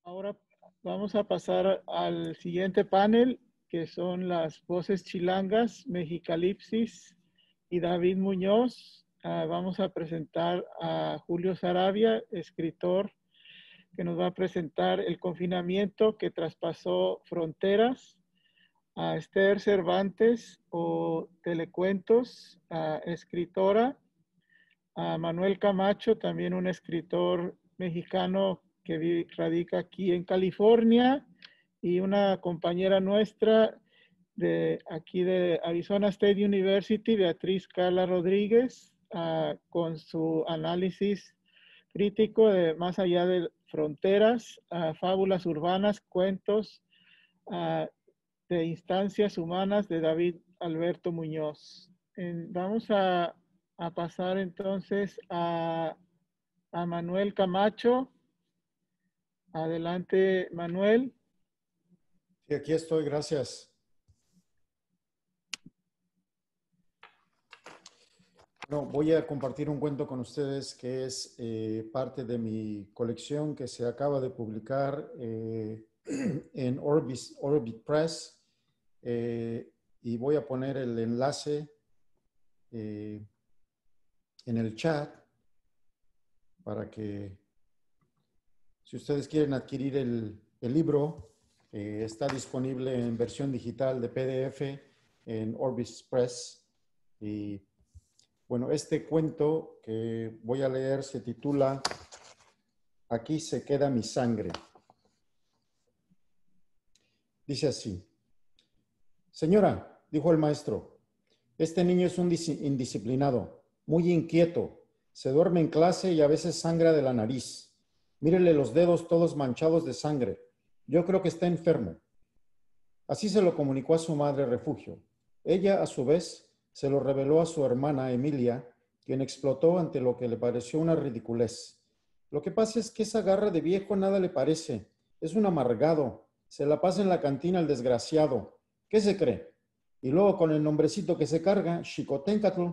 Ahora vamos a pasar al siguiente panel, que son las voces chilangas, Mexicalipsis y David Muñoz. Vamos a presentar a Julio Sarabia, escritor, que nos va a presentar El confinamiento que traspasó fronteras, a Esther Cervantes o Telecuentos, escritora, a Manuel Camacho, también un escritor mexicano que radica aquí en California, y una compañera nuestra de aquí de Arizona State University, Beatriz Carla Rodríguez, con su análisis crítico de Más allá de fronteras, fábulas urbanas, cuentos de instancias humanas, de David Alberto Muñoz. Vamos a pasar entonces a Manuel Camacho. Adelante, Manuel. Sí, aquí estoy, gracias. Bueno, voy a compartir un cuento con ustedes que es parte de mi colección que se acaba de publicar en Orbit Press, y voy a poner el enlace en el chat para que, si ustedes quieren adquirir el libro, está disponible en versión digital de PDF en Orbit Press. Y bueno, este cuento que voy a leer se titula Aquí se queda mi sangre. Dice así: Señora, dijo el maestro, este niño es un indisciplinado, muy inquieto, se duerme en clase y a veces sangra de la nariz. Mírele los dedos todos manchados de sangre. Yo creo que está enfermo. Así se lo comunicó a su madre Refugio. Ella, a su vez, se lo reveló a su hermana Emilia, quien explotó ante lo que le pareció una ridiculez. Lo que pasa es que esa garra de viejo nada le parece. Es un amargado. Se la pasa en la cantina el desgraciado. ¿Qué se cree? Y luego con el nombrecito que se carga, Xicoténcatl.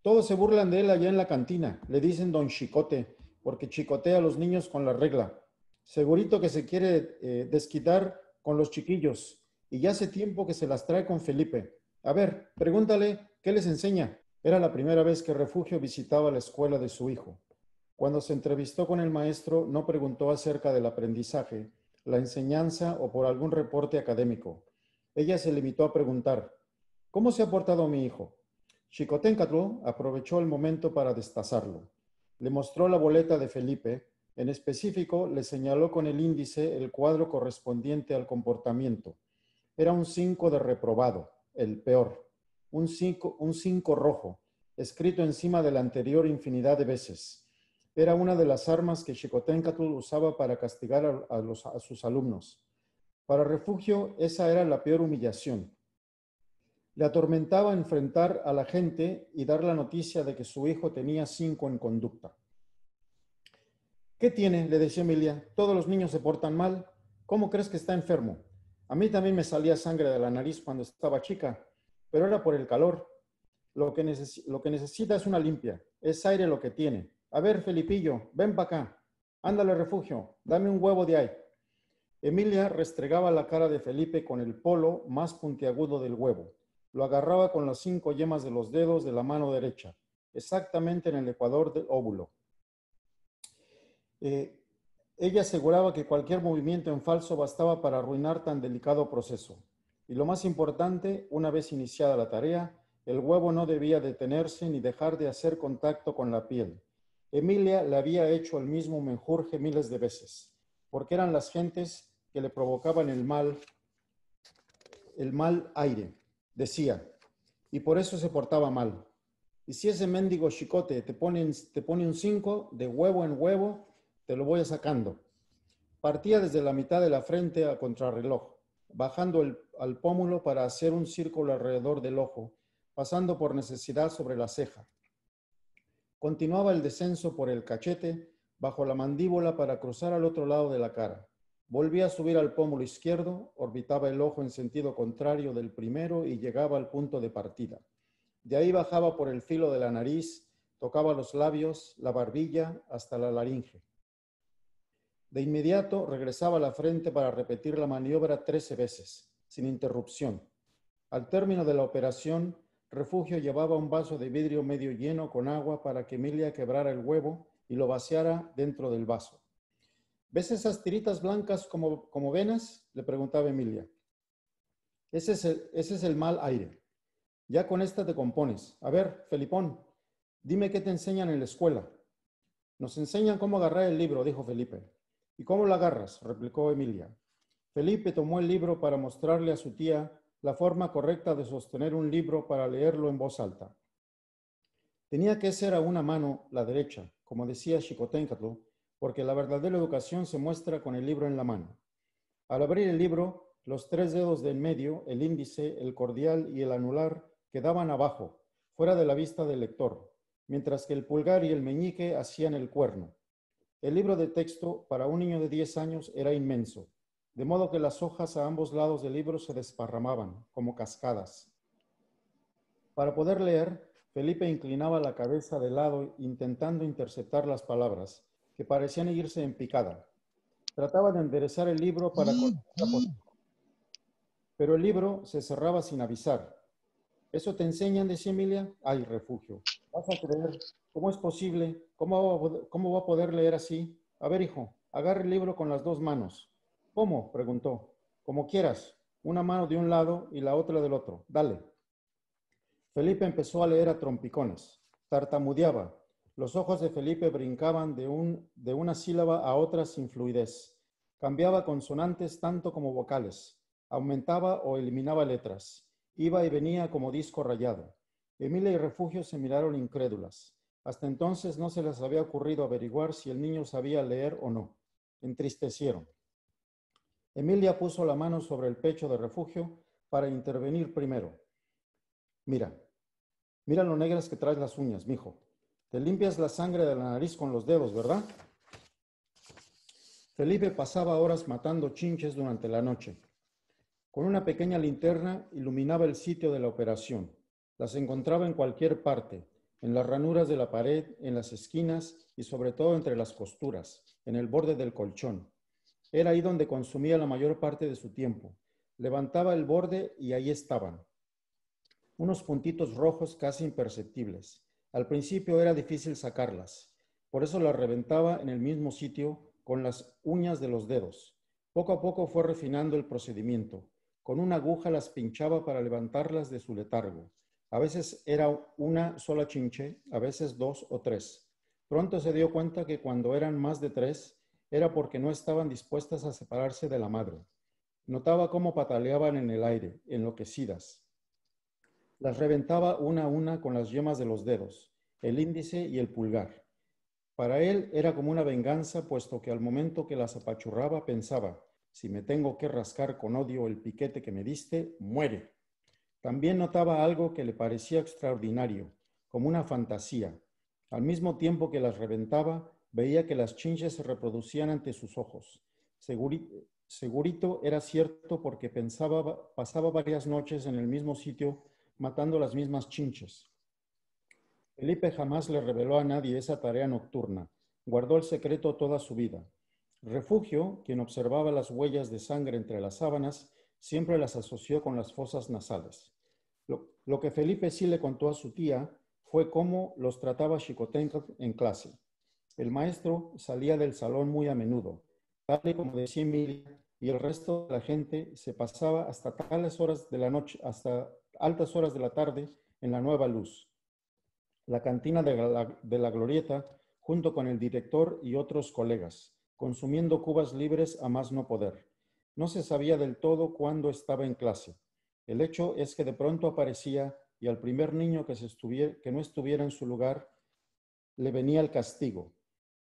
Todos se burlan de él allá en la cantina. Le dicen don Chicote, porque chicotea a los niños con la regla. Segurito que se quiere desquitar con los chiquillos. Y ya hace tiempo que se las trae con Felipe. A ver, pregúntale, ¿qué les enseña? Era la primera vez que Refugio visitaba la escuela de su hijo. Cuando se entrevistó con el maestro, no preguntó acerca del aprendizaje, la enseñanza o por algún reporte académico. Ella se limitó a preguntar, ¿cómo se ha portado mi hijo? Xicoténcatl aprovechó el momento para destazarlo. Le mostró la boleta de Felipe. En específico, le señaló con el índice el cuadro correspondiente al comportamiento. Era un 5 de reprobado, el peor. Un 5 rojo, escrito encima del anterior infinidad de veces. Era una de las armas que Xicoténcatl usaba para castigar a sus alumnos. Para Refugio, esa era la peor humillación. Le atormentaba enfrentar a la gente y dar la noticia de que su hijo tenía 5 en conducta. ¿Qué tiene?, le decía Emilia. Todos los niños se portan mal. ¿Cómo crees que está enfermo? A mí también me salía sangre de la nariz cuando estaba chica, pero era por el calor. Lo que necesita es una limpia. Es aire lo que tiene. A ver, Felipillo, ven para acá. Ándale, Refugio, dame un huevo de ahí. Emilia restregaba la cara de Felipe con el polo más puntiagudo del huevo. Lo agarraba con las 5 yemas de los dedos de la mano derecha, exactamente en el ecuador del óvulo. Ella aseguraba que cualquier movimiento en falso bastaba para arruinar tan delicado proceso. Y lo más importante, una vez iniciada la tarea, el huevo no debía detenerse ni dejar de hacer contacto con la piel. Emilia le había hecho el mismo menjurje miles de veces, porque eran las gentes que le provocaban el mal aire, decía, y por eso se portaba mal. Y si ese mendigo chicote te pone un 5, de huevo en huevo, te lo voy sacando. Partía desde la mitad de la frente a contrarreloj, bajando al pómulo para hacer un círculo alrededor del ojo, pasando por necesidad sobre la ceja. Continuaba el descenso por el cachete, bajo la mandíbula para cruzar al otro lado de la cara. Volvía a subir al pómulo izquierdo, orbitaba el ojo en sentido contrario del primero y llegaba al punto de partida. De ahí bajaba por el filo de la nariz, tocaba los labios, la barbilla, hasta la laringe. De inmediato regresaba a la frente para repetir la maniobra 13 veces, sin interrupción. Al término de la operación, Refugio llevaba un vaso de vidrio medio lleno con agua para que Emilia quebrara el huevo y lo vaciara dentro del vaso. ¿Ves esas tiritas blancas como venas?, le preguntaba Emilia. Ese es el mal aire. Ya con esta te compones. A ver, Felipón, dime qué te enseñan en la escuela. Nos enseñan cómo agarrar el libro, dijo Felipe. ¿Y cómo lo agarras?, replicó Emilia. Felipe tomó el libro para mostrarle a su tía la forma correcta de sostener un libro para leerlo en voz alta. Tenía que ser a una mano, la derecha, como decía Xicoténcatl, porque la verdadera educación se muestra con el libro en la mano. Al abrir el libro, los 3 dedos del medio, el índice, el cordial y el anular, quedaban abajo, fuera de la vista del lector, mientras que el pulgar y el meñique hacían el cuerno. El libro de texto para un niño de 10 años era inmenso, de modo que las hojas a ambos lados del libro se desparramaban, como cascadas. Para poder leer, Felipe inclinaba la cabeza de lado intentando interceptar las palabras, que parecían irse en picada. Trataba de enderezar el libro para corregir la posición, pero el libro se cerraba sin avisar. ¿Eso te enseñan?, decía Emilia. Ay, Refugio, vas a creer. ¿Cómo es posible? ¿Cómo va a poder leer así? A ver, hijo, agarra el libro con las 2 manos. ¿Cómo?, preguntó. Como quieras. Una mano de un lado y la otra del otro. Dale. Felipe empezó a leer a trompicones. Tartamudeaba. Los ojos de Felipe brincaban de una sílaba a otra sin fluidez. Cambiaba consonantes tanto como vocales. Aumentaba o eliminaba letras. Iba y venía como disco rayado. Emilia y Refugio se miraron incrédulas. Hasta entonces no se les había ocurrido averiguar si el niño sabía leer o no. Entristecieron. Emilia puso la mano sobre el pecho de Refugio para intervenir primero. Mira lo negras que traes las uñas, mijo. Te limpias la sangre de la nariz con los dedos, ¿verdad? Felipe pasaba horas matando chinches durante la noche. Con una pequeña linterna iluminaba el sitio de la operación. Las encontraba en cualquier parte, en las ranuras de la pared, en las esquinas y sobre todo entre las costuras, en el borde del colchón. Era ahí donde consumía la mayor parte de su tiempo. Levantaba el borde y ahí estaban. Unos puntitos rojos casi imperceptibles. Al principio era difícil sacarlas. Por eso las reventaba en el mismo sitio con las uñas de los dedos. Poco a poco fue refinando el procedimiento. Con una aguja las pinchaba para levantarlas de su letargo. A veces era una sola chinche, a veces 2 o 3. Pronto se dio cuenta que cuando eran más de 3, era porque no estaban dispuestas a separarse de la madre. Notaba cómo pataleaban en el aire, enloquecidas. Las reventaba una a una con las yemas de los dedos, el índice y el pulgar. Para él era como una venganza, puesto que al momento que las apachurraba pensaba, si me tengo que rascar con odio el piquete que me diste, muere. También notaba algo que le parecía extraordinario, como una fantasía. Al mismo tiempo que las reventaba, veía que las chinches se reproducían ante sus ojos. Segurito era cierto porque pasaba varias noches en el mismo sitio matando las mismas chinches. Felipe jamás le reveló a nadie esa tarea nocturna. Guardó el secreto toda su vida. Refugio, quien observaba las huellas de sangre entre las sábanas, siempre las asoció con las fosas nasales. Lo que Felipe sí le contó a su tía fue cómo los trataba Xicoténcatl en clase. El maestro salía del salón muy a menudo, tal y como decía Emilia, y el resto de la gente se pasaba hasta tales horas de la noche, hasta altas horas de la tarde en la Nueva Luz, la cantina de la Glorieta, junto con el director y otros colegas, consumiendo cubas libres a más no poder. No se sabía del todo cuándo estaba en clase. El hecho es que de pronto aparecía y al primer niño que no estuviera en su lugar le venía el castigo.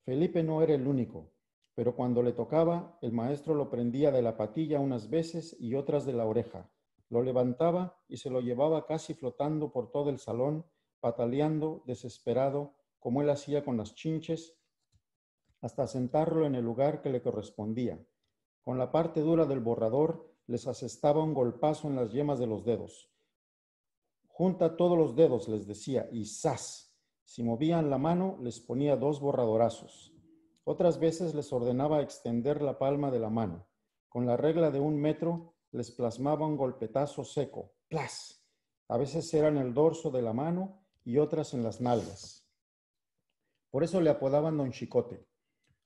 Felipe no era el único, pero cuando le tocaba, el maestro lo prendía de la patilla unas veces y otras de la oreja. Lo levantaba y se lo llevaba casi flotando por todo el salón, pataleando, desesperado, como él hacía con las chinches, hasta sentarlo en el lugar que le correspondía. Con la parte dura del borrador les asestaba un golpazo en las yemas de los dedos. Junta todos los dedos, les decía, y ¡zas! Si movían la mano, les ponía 2 borradorazos. Otras veces les ordenaba extender la palma de la mano. Con la regla de 1 metro les plasmaba un golpetazo seco. ¡Plas! A veces era en el dorso de la mano y otras en las nalgas. Por eso le apodaban Don Chicote.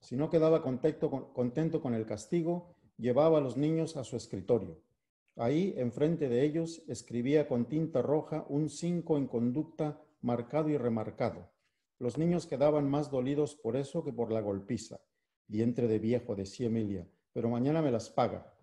Si no quedaba contento con el castigo, llevaba a los niños a su escritorio. Ahí, enfrente de ellos, escribía con tinta roja un 5 en conducta marcado y remarcado. Los niños quedaban más dolidos por eso que por la golpiza. Vientre de viejo, decía Emilia, pero mañana me las paga.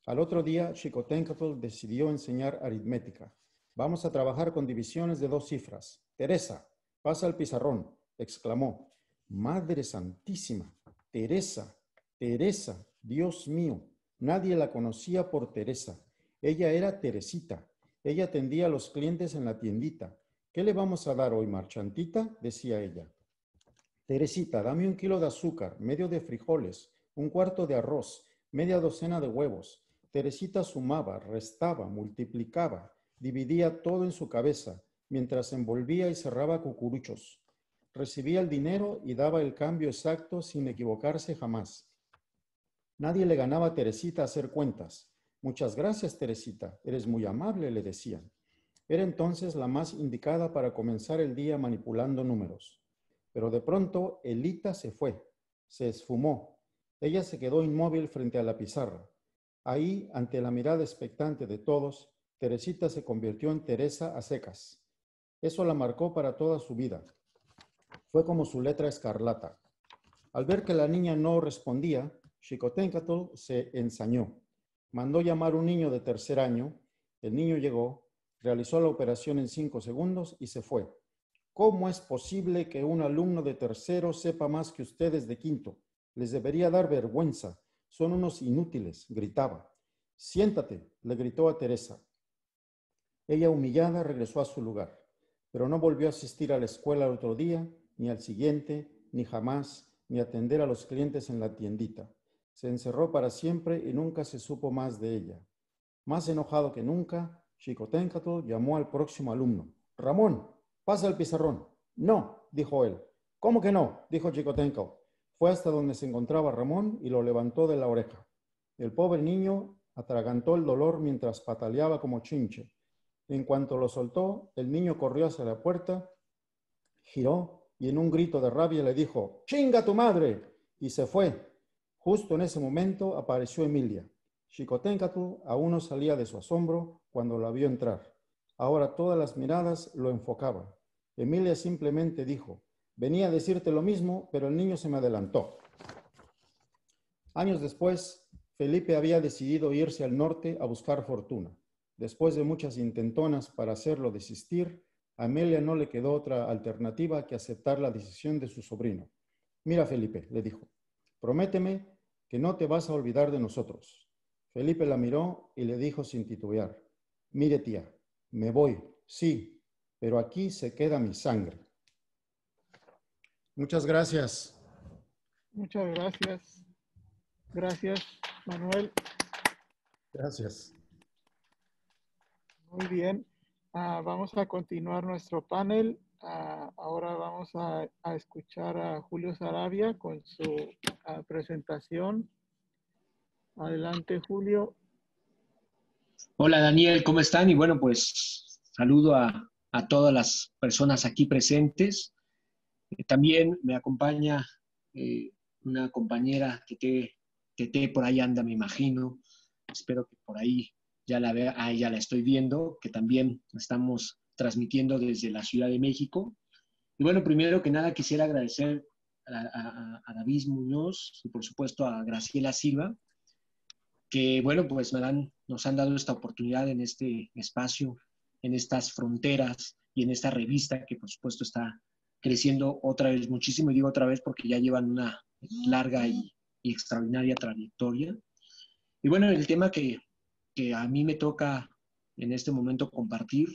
Al otro día, Xicoténcatl decidió enseñar aritmética. Vamos a trabajar con divisiones de 2 cifras. Teresa, pasa al pizarrón, exclamó. Madre Santísima, Teresa, Teresa, Dios mío, nadie la conocía por Teresa. Ella era Teresita. Ella atendía a los clientes en la tiendita. ¿Qué le vamos a dar hoy, marchantita?, decía ella. Teresita, dame 1 kilo de azúcar, medio de frijoles, 1/4 de arroz, media docena de huevos. Teresita sumaba, restaba, multiplicaba, dividía todo en su cabeza, mientras envolvía y cerraba cucuruchos. Recibía el dinero y daba el cambio exacto sin equivocarse jamás. Nadie le ganaba a Teresita a hacer cuentas. Muchas gracias, Teresita, eres muy amable, le decían. Era entonces la más indicada para comenzar el día manipulando números. Pero de pronto Elita se fue, se esfumó. Ella se quedó inmóvil frente a la pizarra. Ahí, ante la mirada expectante de todos, Teresita se convirtió en Teresa a secas. Eso la marcó para toda su vida. Fue como su letra escarlata. Al ver que la niña no respondía, Xicoténcatl se ensañó. Mandó llamar un niño de 3er año. El niño llegó, realizó la operación en 5 segundos y se fue. ¿Cómo es posible que un alumno de 3º sepa más que ustedes de 5º? Les debería dar vergüenza. Son unos inútiles, gritaba. Siéntate, le gritó a Teresa. Ella, humillada, regresó a su lugar, pero no volvió a asistir a la escuela el otro día, ni al siguiente, ni jamás, ni atender a los clientes en la tiendita. Se encerró para siempre y nunca se supo más de ella. Más enojado que nunca, Xicoténcatl llamó al próximo alumno. Ramón, pasa el pizarrón. No, dijo él. ¿Cómo que no?, dijo Xicoténcatl. Fue hasta donde se encontraba Ramón y lo levantó de la oreja. El pobre niño atragantó el dolor mientras pataleaba como chinche. En cuanto lo soltó, el niño corrió hacia la puerta, giró y en un grito de rabia le dijo, ¡chinga tu madre!, y se fue. Justo en ese momento apareció Emilia. Xicoténcatl aún no salía de su asombro cuando la vio entrar. Ahora todas las miradas lo enfocaban. Emilia simplemente dijo, venía a decirte lo mismo, pero el niño se me adelantó. Años después, Felipe había decidido irse al norte a buscar fortuna. Después de muchas intentonas para hacerlo desistir, a Emilia no le quedó otra alternativa que aceptar la decisión de su sobrino. Mira, Felipe, le dijo, prométeme que no te vas a olvidar de nosotros. Felipe la miró y le dijo sin titubear, mire, tía, me voy, sí, pero aquí se queda mi sangre. Muchas gracias. Muchas gracias. Gracias, Manuel. Gracias. Muy bien. Vamos a continuar nuestro panel. Ahora vamos a escuchar a Julio Sarabia con su presentación. Adelante, Julio. Hola, Daniel, ¿cómo están? Y bueno, pues saludo a todas las personas aquí presentes. También me acompaña una compañera Tete, por ahí anda, me imagino. Espero que por ahí ya la vea, ya la estoy viendo, que también estamos transmitiendo desde la Ciudad de México. Y bueno, primero que nada quisiera agradecer a David Muñoz y por supuesto a Graciela Silva, que bueno, pues nos han dado esta oportunidad en este espacio, en estas fronteras y en esta revista que por supuesto está creciendo otra vez muchísimo, y digo otra vez porque ya llevan una larga y extraordinaria trayectoria. Y bueno, el tema que a mí me toca en este momento compartir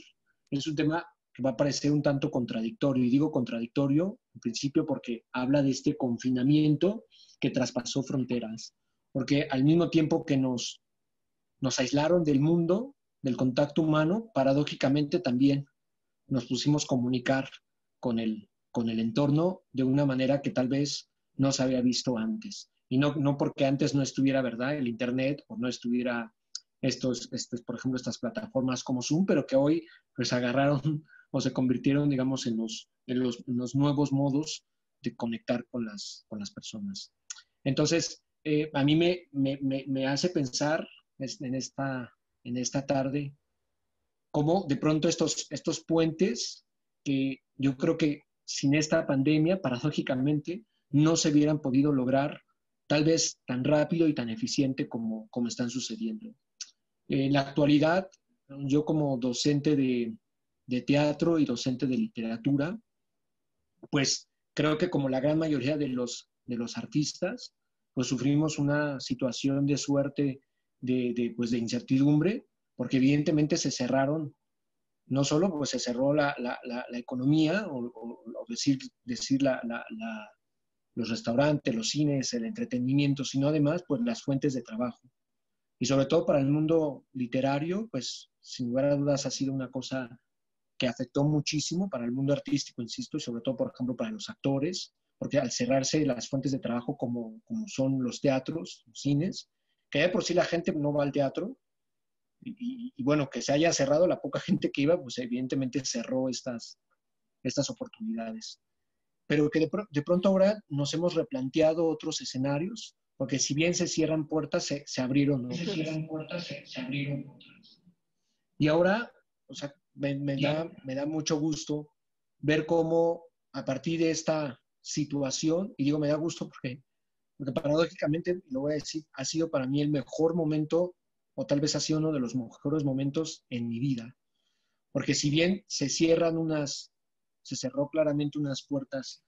es un tema que va a parecer un tanto contradictorio, y digo contradictorio en principio porque habla de este confinamiento que traspasó fronteras, porque al mismo tiempo que nos aislaron del mundo, del contacto humano, paradójicamente también nos pusimos a comunicar con el entorno de una manera que tal vez no se había visto antes. Y no porque antes no estuviera, ¿verdad?, el Internet o no estuviera por ejemplo, estas plataformas como Zoom, pero que hoy pues agarraron o se convirtieron, digamos, en los nuevos modos de conectar con las personas. Entonces, a mí me hace pensar en esta tarde cómo de pronto estos puentes que yo creo que sin esta pandemia, paradójicamente, no se hubieran podido lograr tal vez tan rápido y tan eficiente como están sucediendo. En la actualidad, yo como docente de teatro y docente de literatura, pues creo que como la gran mayoría de los artistas, pues sufrimos una situación de suerte, pues de incertidumbre, porque evidentemente se cerraron, no solo pues se cerró la economía, o decir los restaurantes, los cines, el entretenimiento, sino además pues las fuentes de trabajo. Y sobre todo para el mundo literario, pues sin lugar a dudas ha sido una cosa que afectó muchísimo para el mundo artístico, insisto, y sobre todo, por ejemplo, para los actores, porque al cerrarse las fuentes de trabajo como son los teatros, los cines, que de por sí la gente no va al teatro, y bueno, que se haya cerrado la poca gente que iba, pues evidentemente cerró estas oportunidades. Pero que de pronto ahora nos hemos replanteado otros escenarios, porque si bien se cierran puertas, se abrieron otras. Se cierran puertas, se abrieron otras. Y ahora, o sea, me da mucho gusto ver cómo a partir de esta situación, y digo me da gusto porque paradójicamente, lo voy a decir, ha sido para mí el mejor momento, o tal vez ha sido uno de los mejores momentos en mi vida. Porque si bien se cerró claramente unas puertas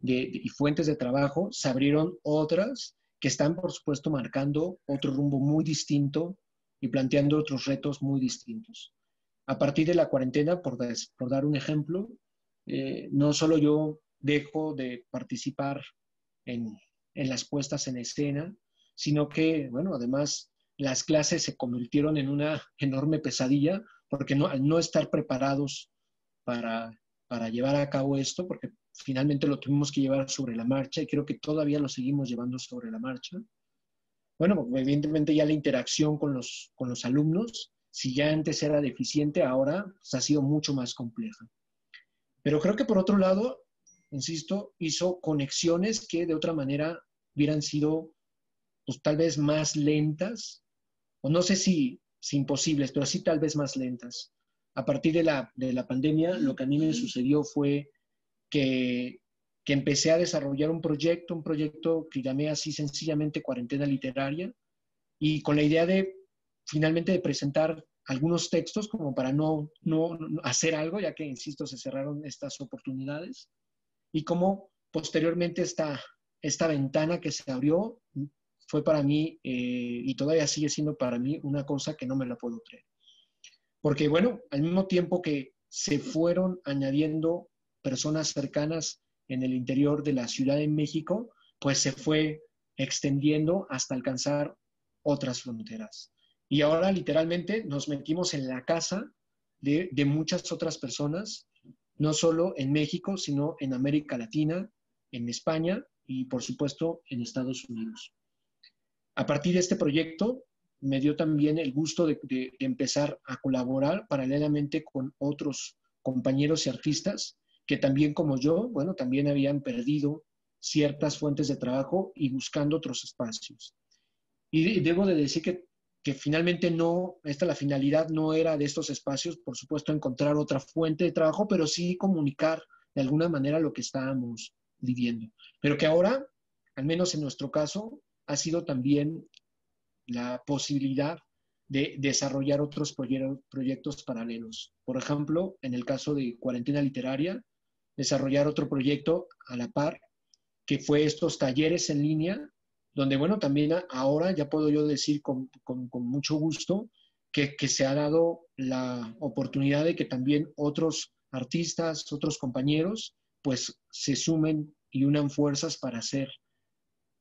y fuentes de trabajo, se abrieron otras que están, por supuesto, marcando otro rumbo muy distinto y planteando otros retos muy distintos. A partir de la cuarentena, por dar un ejemplo, no solo yo dejo de participar en las puestas en escena, sino que, bueno, además las clases se convirtieron en una enorme pesadilla, porque al no estar preparados para llevar a cabo esto, porque finalmente lo tuvimos que llevar sobre la marcha y creo que todavía lo seguimos llevando sobre la marcha. Bueno, evidentemente ya la interacción con los alumnos, si ya antes era deficiente, ahora pues, ha sido mucho más compleja. Pero creo que por otro lado, insisto, hizo conexiones que de otra manera hubieran sido pues, tal vez más lentas, o no sé si imposibles, pero sí tal vez más lentas. A partir de la pandemia, lo que a mí me sucedió fue que empecé a desarrollar un proyecto que llamé así sencillamente Cuarentena Literaria, y con la idea de finalmente de presentar algunos textos como para no hacer algo, ya que, insisto, se cerraron estas oportunidades, y como posteriormente esta ventana que se abrió fue para mí, y todavía sigue siendo para mí, una cosa que no me la puedo creer. Porque, bueno, al mismo tiempo que se fueron añadiendo personas cercanas en el interior de la Ciudad de México, pues se fue extendiendo hasta alcanzar otras fronteras. Y ahora literalmente nos metimos en la casa de muchas otras personas, no solo en México, sino en América Latina, en España y por supuesto en Estados Unidos. A partir de este proyecto me dio también el gusto de empezar a colaborar paralelamente con otros compañeros y artistas que también como yo, bueno, también habían perdido ciertas fuentes de trabajo y buscando otros espacios. Y debo de decir que finalmente la finalidad no era de estos espacios, por supuesto, encontrar otra fuente de trabajo, pero sí comunicar de alguna manera lo que estábamos viviendo. Pero que ahora, al menos en nuestro caso, ha sido también la posibilidad de desarrollar otros proyectos paralelos. Por ejemplo, en el caso de Cuarentena Literaria, desarrollar otro proyecto a la par, que fue estos talleres en línea, donde, bueno, también ahora ya puedo yo decir con mucho gusto que se ha dado la oportunidad de que también otros artistas, otros compañeros, pues se sumen y unan fuerzas para hacer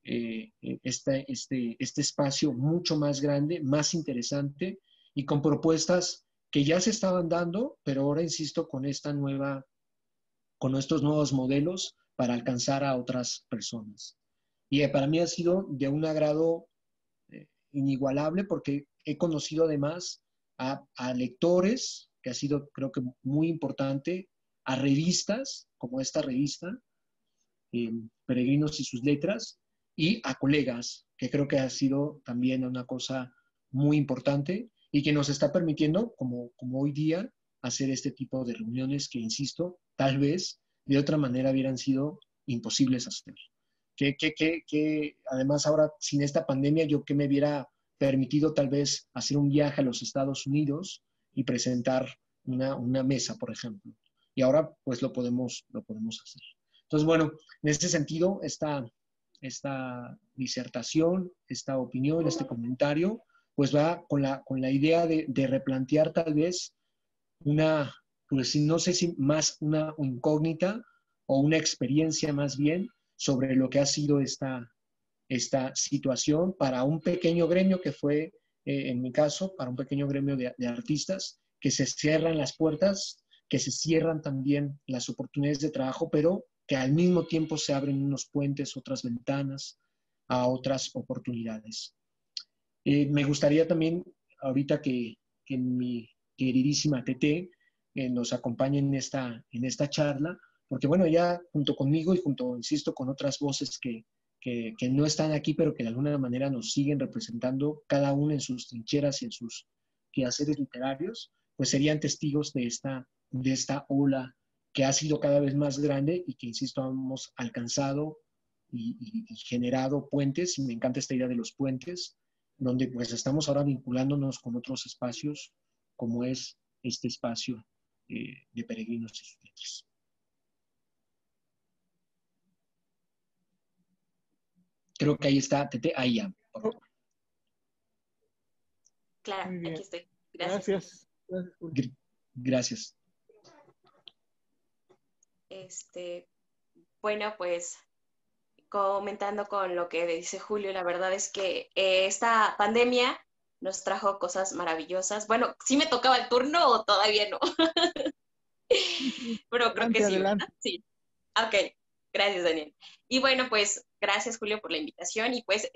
este espacio mucho más grande, más interesante y con propuestas que ya se estaban dando, pero ahora insisto con estos nuevos modelos para alcanzar a otras personas. Y para mí ha sido de un agrado inigualable porque he conocido además a lectores, que ha sido creo que muy importante, a revistas como esta revista, Peregrinos y sus letras, y a colegas, que creo que ha sido también una cosa muy importante y que nos está permitiendo, como hoy día, hacer este tipo de reuniones que, insisto, tal vez de otra manera hubieran sido imposibles hacer. Que además ahora, sin esta pandemia, yo que me hubiera permitido tal vez hacer un viaje a los Estados Unidos y presentar una mesa, por ejemplo. Y ahora pues lo podemos hacer. Entonces, bueno, en ese sentido, esta disertación, esta opinión, este comentario, pues va con la idea de replantear tal vez pues no sé si más una incógnita o una experiencia más bien sobre lo que ha sido esta situación para un pequeño gremio que fue, en mi caso, para un pequeño gremio de artistas, que se cierran las puertas, que se cierran también las oportunidades de trabajo, pero que al mismo tiempo se abren unos puentes, otras ventanas a otras oportunidades. Me gustaría también, ahorita que mi queridísima Tete nos acompañe en esta charla, porque bueno, ya junto conmigo y junto, insisto, con otras voces que no están aquí, pero que de alguna manera nos siguen representando, cada uno en sus trincheras y en sus quehaceres literarios, pues serían testigos de esta ola que ha sido cada vez más grande y que, insisto, hemos alcanzado y generado puentes, y me encanta esta idea de los puentes, donde pues estamos ahora vinculándonos con otros espacios, como es este espacio de Peregrinos y sus letras. Creo que ahí está, Tete, ahí ya. Claro, aquí estoy. Gracias. Gracias. Bueno, pues comentando con lo que dice Julio, la verdad es que esta pandemia nos trajo cosas maravillosas. Bueno, ¿sí me tocaba el turno o todavía no? Pero creo que sí, ¿verdad? Sí. Ok, gracias, Daniel. Y bueno, pues gracias, Julio, por la invitación. Y pues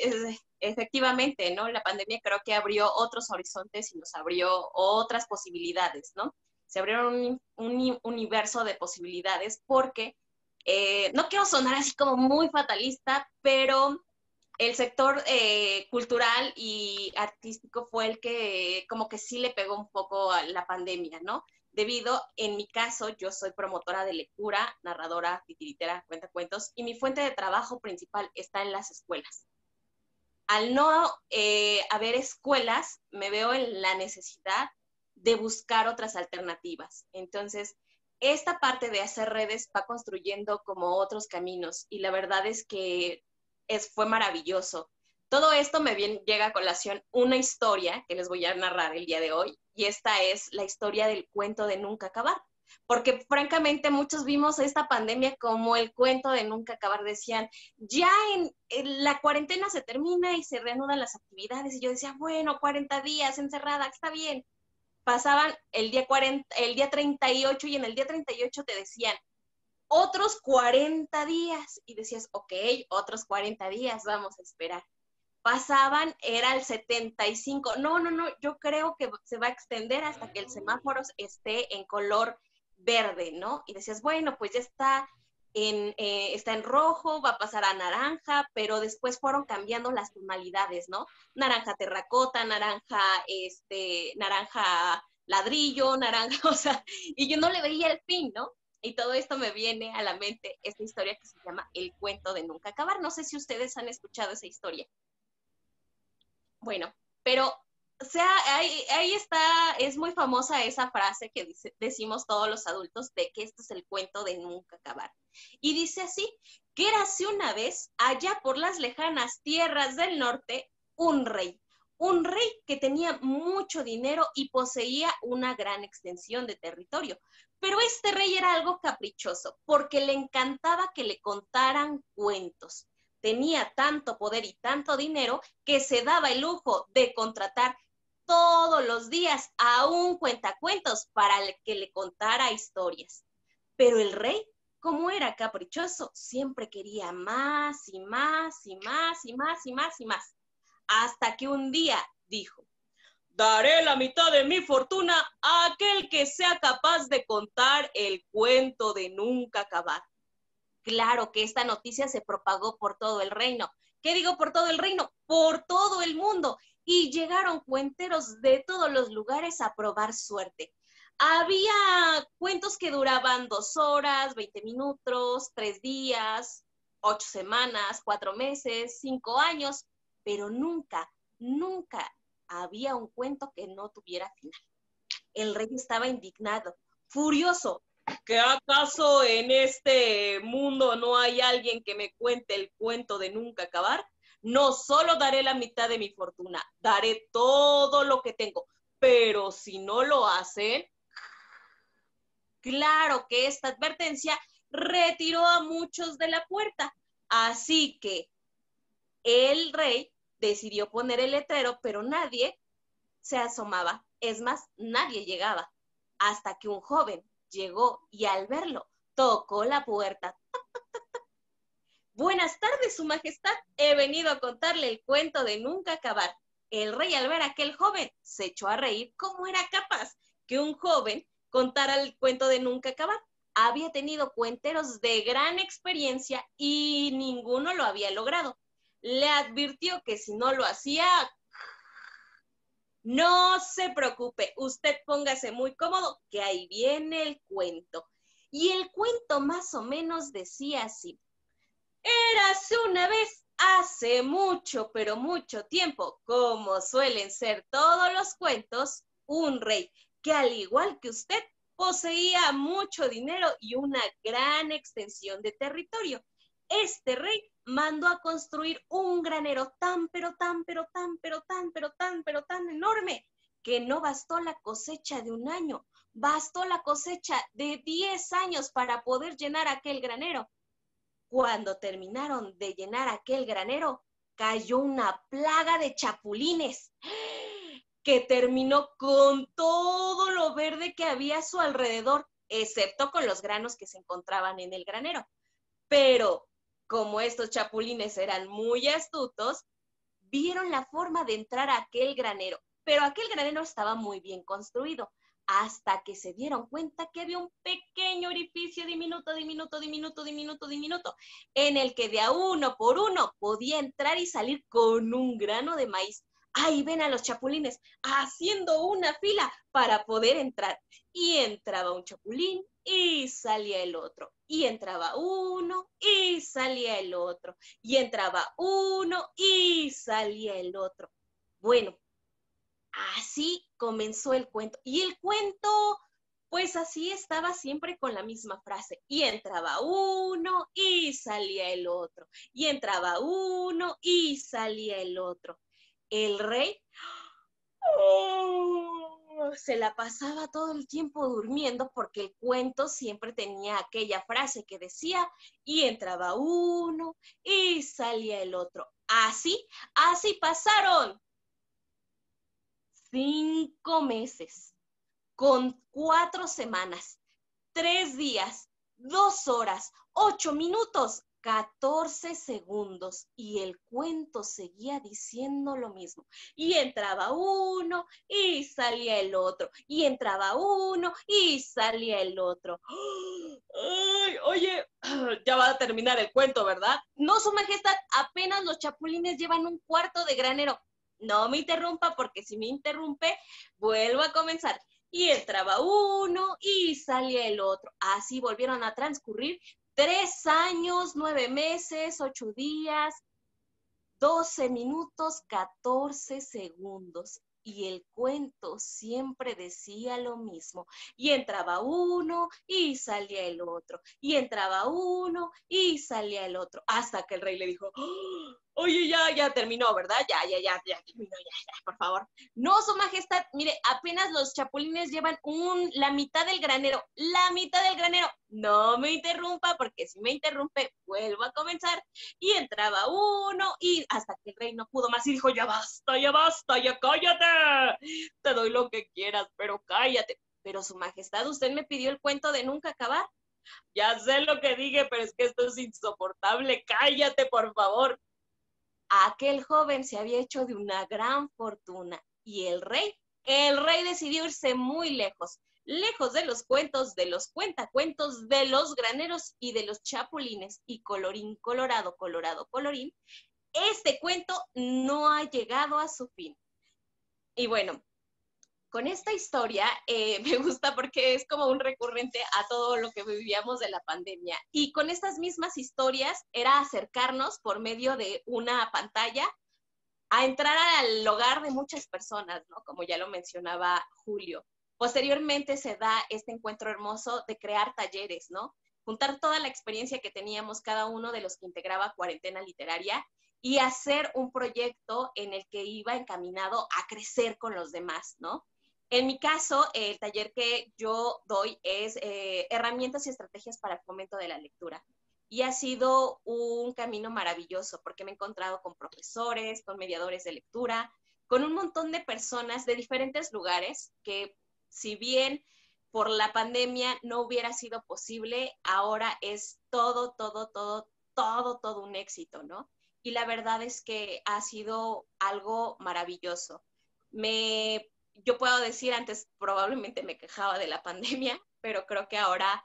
efectivamente, ¿no? La pandemia creo que abrió otros horizontes y nos abrió otras posibilidades, ¿no? Se abrieron un universo de posibilidades porque no quiero sonar así como muy fatalista, pero el sector cultural y artístico fue el que como que sí le pegó un poco a la pandemia, ¿no? Debido, en mi caso, yo soy promotora de lectura, narradora, titiritera, cuentacuentos, y mi fuente de trabajo principal está en las escuelas. Al no haber escuelas, me veo en la necesidad de buscar otras alternativas. Entonces, esta parte de hacer redes va construyendo como otros caminos, y la verdad es que fue maravilloso. Todo esto llega a colación una historia que les voy a narrar el día de hoy, y esta es la historia del cuento de nunca acabar. Porque francamente muchos vimos esta pandemia como el cuento de nunca acabar. Decían, ya en la cuarentena se termina y se reanudan las actividades. Y yo decía, bueno, 40 días encerrada, está bien. Pasaban el día 38 y en el día 38 te decían, otros 40 días. Y decías, ok, otros 40 días, vamos a esperar. Pasaban, era el 75. No, yo creo que se va a extender hasta que el semáforo esté en color verde, ¿no? Y decías, bueno, pues ya está en rojo, va a pasar a naranja, pero después fueron cambiando las tonalidades, ¿no? Naranja terracota, naranja ladrillo, naranja, o sea, y yo no le veía el fin, ¿no? Y todo esto me viene a la mente esta historia que se llama El cuento de nunca acabar. No sé si ustedes han escuchado esa historia. Bueno, pero o sea, ahí está, es muy famosa esa frase que decimos todos los adultos de que este es el cuento de nunca acabar. Y dice así, que érase una vez, allá por las lejanas tierras del norte, un rey que tenía mucho dinero y poseía una gran extensión de territorio. Pero este rey era algo caprichoso, porque le encantaba que le contaran cuentos. Tenía tanto poder y tanto dinero que se daba el lujo de contratar todos los días a un cuentacuentos para que le contara historias. Pero el rey, como era caprichoso, siempre quería más y más y más y más y más y más. Hasta que un día dijo: daré la mitad de mi fortuna a aquel que sea capaz de contar el cuento de nunca acabar. Claro que esta noticia se propagó por todo el reino. ¿Qué digo por todo el reino? Por todo el mundo. Y llegaron cuenteros de todos los lugares a probar suerte. Había cuentos que duraban 2 horas, 20 minutos, 3 días, 8 semanas, 4 meses, 5 años, pero nunca, nunca había un cuento que no tuviera final. El rey estaba indignado, furioso. ¿Que acaso en este mundo no hay alguien que me cuente el cuento de nunca acabar? No solo daré la mitad de mi fortuna, daré todo lo que tengo, pero si no lo hacen, claro que esta advertencia retiró a muchos de la puerta. Así que el rey decidió poner el letrero, pero nadie se asomaba. Es más, nadie llegaba. Hasta que un joven llegó y al verlo, tocó la puerta. Buenas tardes, su majestad. He venido a contarle el cuento de nunca acabar. El rey, al ver a aquel joven, se echó a reír. ¿Cómo era capaz que un joven contara el cuento de nunca acabar? Había tenido cuenteros de gran experiencia y ninguno lo había logrado. Le advirtió que si no lo hacía, no se preocupe, usted póngase muy cómodo, que ahí viene el cuento. Y el cuento más o menos decía así: érase una vez, hace mucho, pero mucho tiempo, como suelen ser todos los cuentos, un rey que, al igual que usted, poseía mucho dinero y una gran extensión de territorio. Este rey mandó a construir un granero tan enorme que no bastó la cosecha de un año, bastó la cosecha de 10 años para poder llenar aquel granero. Cuando terminaron de llenar aquel granero, cayó una plaga de chapulines que terminó con todo lo verde que había a su alrededor, excepto con los granos que se encontraban en el granero. Pero como estos chapulines eran muy astutos, vieron la forma de entrar a aquel granero, pero aquel granero estaba muy bien construido, hasta que se dieron cuenta que había un pequeño orificio diminuto, en el que de a uno por uno podía entrar y salir con un grano de maíz. Ahí ven a los chapulines haciendo una fila para poder entrar. Y entraba un chapulín y salía el otro. Y entraba uno y salía el otro. Y entraba uno y salía el otro. Bueno, así comenzó el cuento. Y el cuento, pues así estaba siempre con la misma frase. Y entraba uno y salía el otro. Y entraba uno y salía el otro. El rey se la pasaba todo el tiempo durmiendo porque el cuento siempre tenía aquella frase que decía: y entraba uno y salía el otro. Así pasaron 5 meses, con 4 semanas, 3 días, 2 horas, 8 minutos, 14 segundos, y el cuento seguía diciendo lo mismo. Y entraba uno y salía el otro, y entraba uno y salía el otro. Ay, oye, ya va a terminar el cuento, ¿verdad? No, su majestad, apenas los chapulines llevan un cuarto de granero. No me interrumpa, porque si me interrumpe, vuelvo a comenzar. Y entraba uno y salía el otro. Así volvieron a transcurrir 3 años, 9 meses, 8 días, 12 minutos, 14 segundos. Y el cuento siempre decía lo mismo. Y entraba uno y salía el otro. Y entraba uno y salía el otro. Hasta que el rey le dijo: oye, ya terminó, ¿verdad? Ya terminó, ya, por favor. No, su majestad, mire, apenas los chapulines llevan la mitad del granero. La mitad del granero. No me interrumpa, porque si me interrumpe, vuelvo a comenzar. Y entraba uno y hasta que el rey no pudo más y dijo: ya basta, ya cállate. Te doy lo que quieras, pero cállate. Pero su majestad, usted me pidió el cuento de nunca acabar. Ya sé lo que dije, pero es que esto es insoportable. Cállate, por favor. Aquel joven se había hecho de una gran fortuna y el rey decidió irse muy lejos, lejos de los cuentos, de los cuentacuentos, de los graneros y de los chapulines. Y colorín colorado, colorado, colorín, este cuento no ha llegado a su fin. Y bueno, con esta historia me gusta porque es como un recurrente a todo lo que vivíamos de la pandemia. Y con estas mismas historias era acercarnos por medio de una pantalla a entrar al hogar de muchas personas, ¿no? Como ya lo mencionaba Julio. Posteriormente se da este encuentro hermoso de crear talleres, ¿no? Juntar toda la experiencia que teníamos cada uno de los que integraba Cuarentena Literaria y hacer un proyecto en el que iba encaminado a crecer con los demás, ¿no? En mi caso, el taller que yo doy es herramientas y estrategias para el fomento de la lectura. Y ha sido un camino maravilloso porque me he encontrado con profesores, con mediadores de lectura, con un montón de personas de diferentes lugares que, si bien por la pandemia no hubiera sido posible, ahora es todo un éxito, ¿no? Y la verdad es que ha sido algo maravilloso. Yo puedo decir, antes probablemente me quejaba de la pandemia, pero creo que ahora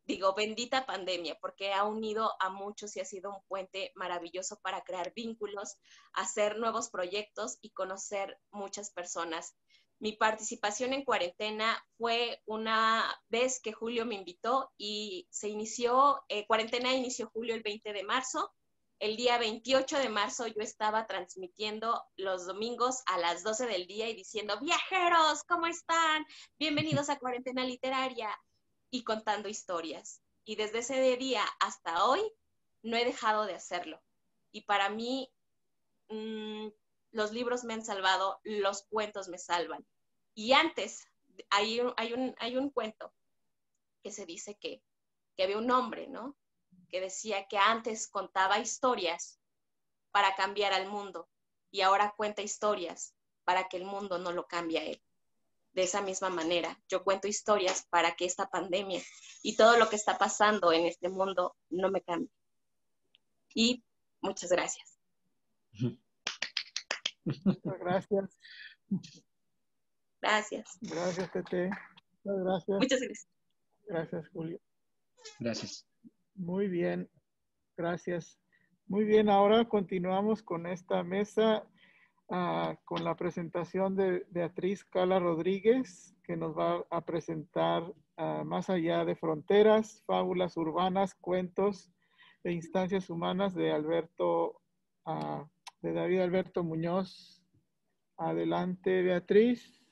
digo, bendita pandemia, porque ha unido a muchos y ha sido un puente maravilloso para crear vínculos, hacer nuevos proyectos y conocer muchas personas. Mi participación en Cuarentena fue una vez que Julio me invitó y se inició, Cuarentena inició Julio el 20 de marzo. El día 28 de marzo yo estaba transmitiendo los domingos a las 12 del día y diciendo, viajeros, ¿cómo están? Bienvenidos a Cuarentena Literaria. Y contando historias. Y desde ese día hasta hoy no he dejado de hacerlo. Y para mí, los libros me han salvado, los cuentos me salvan. Y antes, hay un cuento que se dice que había un hombre, ¿no? Que decía que antes contaba historias para cambiar al mundo y ahora cuenta historias para que el mundo no lo cambie a él. De esa misma manera, yo cuento historias para que esta pandemia y todo lo que está pasando en este mundo no me cambie. Y muchas gracias. Muchas gracias. Gracias. Gracias, Tete. Muchas gracias. Muchas gracias. Gracias, Julio. Gracias. Muy bien. Gracias. Muy bien, ahora continuamos con esta mesa. Con la presentación de Beatriz Cala Rodríguez, que nos va a presentar Más allá de fronteras, fábulas urbanas, cuentos e instancias humanas de David Alberto Muñoz. Adelante, Beatriz.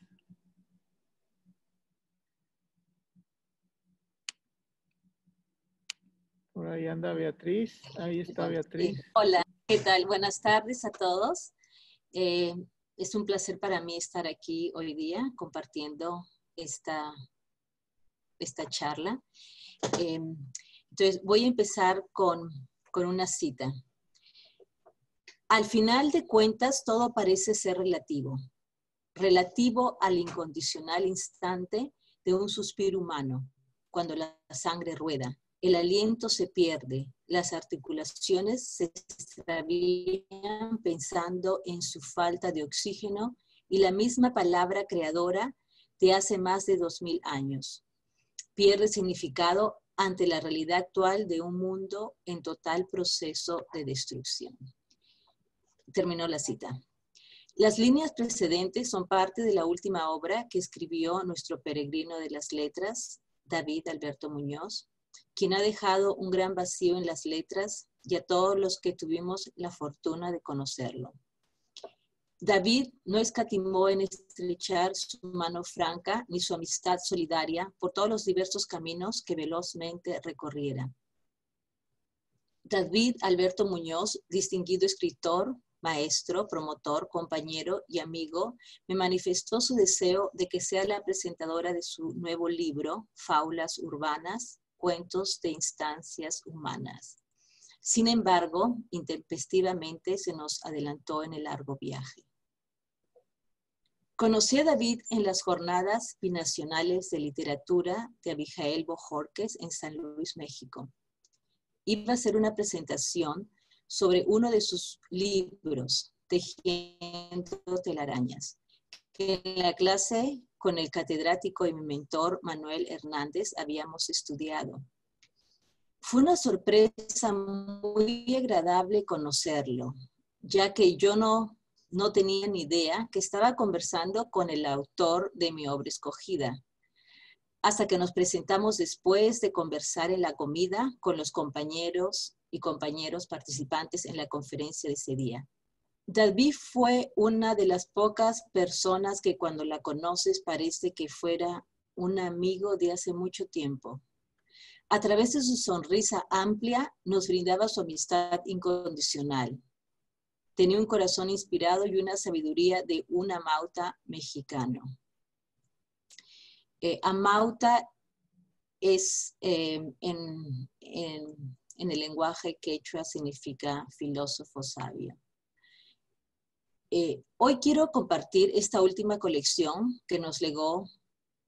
Por ahí anda Beatriz. Ahí está Beatriz. Hola, ¿qué tal? Buenas tardes a todos. Es un placer para mí estar aquí hoy día compartiendo esta charla. Entonces, voy a empezar con una cita. Al final de cuentas, todo parece ser relativo al incondicional instante de un suspiro humano, cuando la sangre rueda. El aliento se pierde, las articulaciones se extravían pensando en su falta de oxígeno y la misma palabra creadora de hace más de 2000 años pierde significado ante la realidad actual de un mundo en total proceso de destrucción. Terminó la cita. Las líneas precedentes son parte de la última obra que escribió nuestro peregrino de las letras, David Alberto Muñoz, quien ha dejado un gran vacío en las letras y a todos los que tuvimos la fortuna de conocerlo. David no escatimó en estrechar su mano franca ni su amistad solidaria por todos los diversos caminos que velozmente recorriera. David Alberto Muñoz, distinguido escritor, maestro, promotor, compañero y amigo, me manifestó su deseo de que sea la presentadora de su nuevo libro, Fábulas Urbanas, Cuentos de Instancias Humanas. Sin embargo, intempestivamente se nos adelantó en el largo viaje. Conocí a David en las jornadas binacionales de literatura de Abigail Bojorquez en San Luis, México. Iba a hacer una presentación sobre uno de sus libros, Tejiendo telarañas, que en la clase con el catedrático y mi mentor Manuel Hernández habíamos estudiado. Fue una sorpresa muy agradable conocerlo, ya que yo no tenía ni idea que estaba conversando con el autor de mi obra escogida, hasta que nos presentamos después de conversar en la comida con los compañeros y compañeros participantes en la conferencia de ese día. David fue una de las pocas personas que cuando la conoces parece que fuera un amigo de hace mucho tiempo. A través de su sonrisa amplia nos brindaba su amistad incondicional. Tenía un corazón inspirado y una sabiduría de un amauta mexicano. Amauta es, en el lenguaje quechua, significa filósofo sabio. Hoy quiero compartir esta última colección que nos legó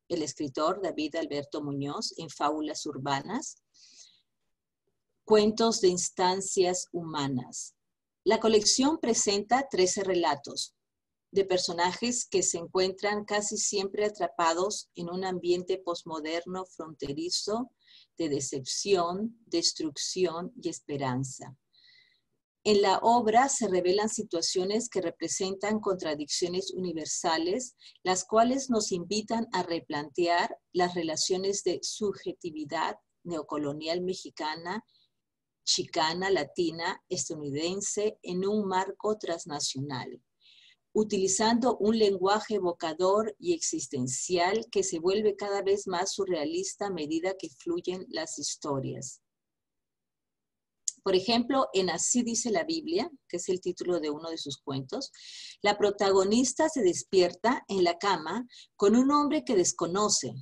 el escritor David Alberto Muñoz en Fábulas Urbanas, Cuentos de Instancias Humanas. La colección presenta 13 relatos de personajes que se encuentran casi siempre atrapados en un ambiente posmoderno fronterizo de decepción, destrucción y esperanza. En la obra se revelan situaciones que representan contradicciones universales, las cuales nos invitan a replantear las relaciones de subjetividad neocolonial mexicana, chicana, latina, estadounidense en un marco transnacional, utilizando un lenguaje evocador y existencial que se vuelve cada vez más surrealista a medida que fluyen las historias. Por ejemplo, en Así dice la Biblia, que es el título de uno de sus cuentos, la protagonista se despierta en la cama con un hombre que desconoce.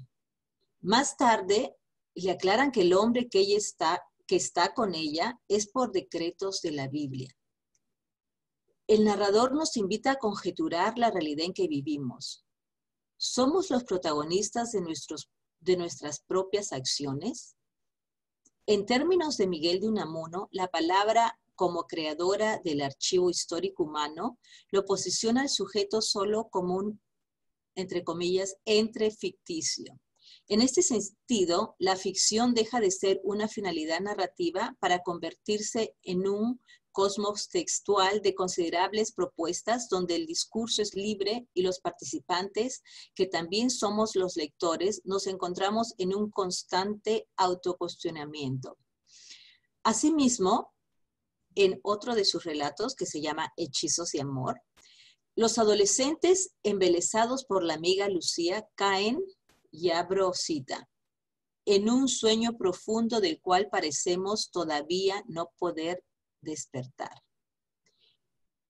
Más tarde, le aclaran que el hombre que está con ella es por decretos de la Biblia. El narrador nos invita a conjeturar la realidad en que vivimos. ¿Somos los protagonistas de nuestras propias acciones? En términos de Miguel de Unamuno, la palabra como creadora del archivo histórico humano lo posiciona al sujeto solo como un, entre comillas, entre ficticio. En este sentido, la ficción deja de ser una finalidad narrativa para convertirse en un cosmos textual de considerables propuestas donde el discurso es libre y los participantes, que también somos los lectores, nos encontramos en un constante autocuestionamiento. Asimismo, en otro de sus relatos, que se llama Hechizos de Amor, los adolescentes embelesados por la amiga Lucía caen, y abro cita, en un sueño profundo del cual parecemos todavía no poder despertar.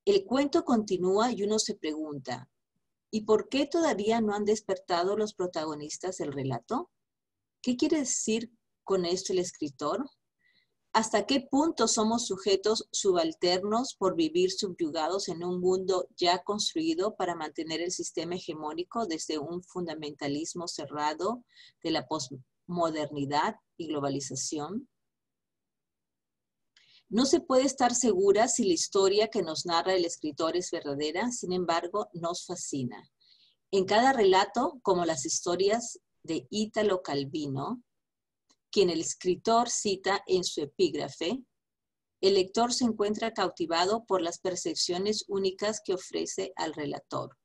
El cuento continúa y uno se pregunta, ¿y por qué todavía no han despertado los protagonistas del relato? ¿Qué quiere decir con esto el escritor? ¿Hasta qué punto somos sujetos subalternos por vivir subyugados en un mundo ya construido para mantener el sistema hegemónico desde un fundamentalismo cerrado de la posmodernidad y globalización? No se puede estar segura si la historia que nos narra el escritor es verdadera, sin embargo, nos fascina. En cada relato, como las historias de Ítalo Calvino, quien el escritor cita en su epígrafe, el lector se encuentra cautivado por las percepciones únicas que ofrece al relator.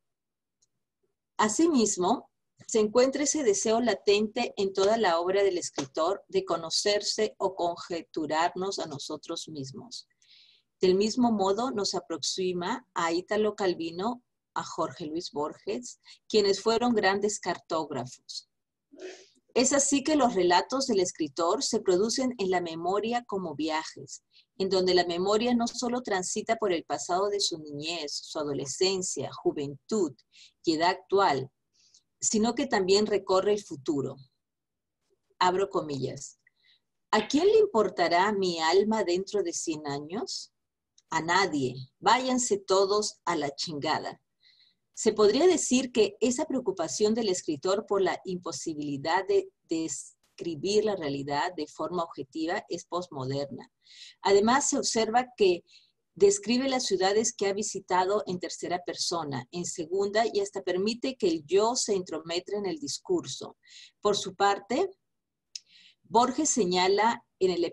Asimismo, se encuentra ese deseo latente en toda la obra del escritor de conocerse o conjeturarnos a nosotros mismos. Del mismo modo, nos aproxima a Ítalo Calvino, a Jorge Luis Borges, quienes fueron grandes cartógrafos. Es así que los relatos del escritor se producen en la memoria como viajes, en donde la memoria no solo transita por el pasado de su niñez, su adolescencia, juventud y edad actual, sino que también recorre el futuro. Abro comillas. ¿A quién le importará mi alma dentro de 100 años? A nadie. Váyanse todos a la chingada. Se podría decir que esa preocupación del escritor por la imposibilidad de describir la realidad de forma objetiva es posmoderna. Además, se observa que describe las ciudades que ha visitado en tercera persona, en segunda, y hasta permite que el yo se intrometre en el discurso. Por su parte, Borges señala en el